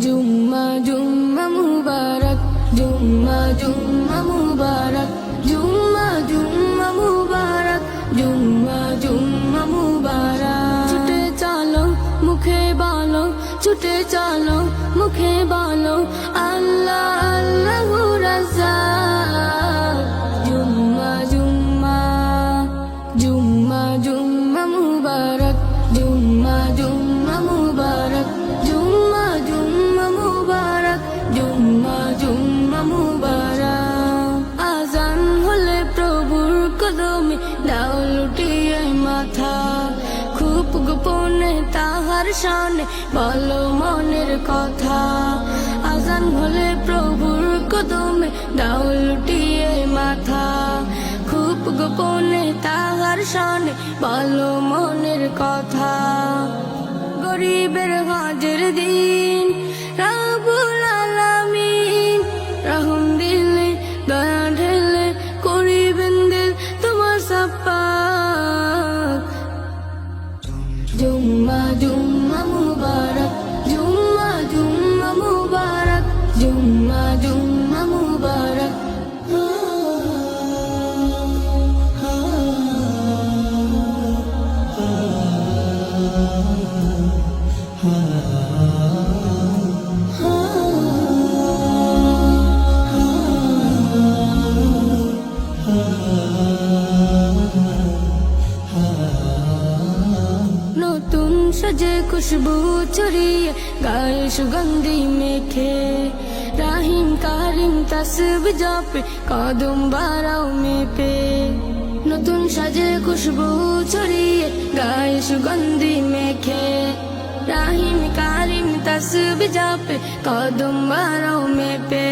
জুম্মা জুম্মা মুবারক, জুম্মা জুম্মা মুবারক, জুম্মা জুম্মা মুবারক, জুম্মা জুম্মা মুবারক। ছুটে চলো মুখে বলো, ছুটে চলো মুখে বলো, আল্লাহ আল্লাহু রাজ্জাক। জুম্মা জুম্মা, জুম্মা জুম্মা মুবারক, জুম্মা জুম্মা মুবারক, জুম্মা জুম্মা মুবারক, জুম্মা জুম্মা মুবারক। আজান হলে প্রভুর কদমে দাও লুটিয়ে মাথা, খুব গোপনে তাহার শানে বলো মনের কথা। আজান হলে প্রভুর কদমে দাও লুটিয়ে মাথা, খুব গোপনে তাহার শানে বলো মনের কথা। গরিবের হজের দিন রব্বুল আলামিন রহম দিলে দয়া ঢেলে করিবেন দিল তোমার সাফাক। জুম্মা জুম্মা মুবারক, জুম্মা জুম্মা মুবারক, জুম্মা জুম্মা মুবারক। নতুন সাজে খুশবু ছড়িয়ে গায়ে সুগন্ধি মেখে, রাহিম কারিম তাসবিহ জপে কদম বাড়াও মেপে। নতুন সাজে খুশবু ছড়িয়ে গায়ে সুগন্ধি মেখে, রাহিম কারিম তাসবিহ জপে কদম বাড়াও মেপে।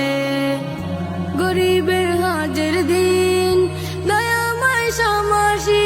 গরিবের হজের দিন দয়াময় সমাসী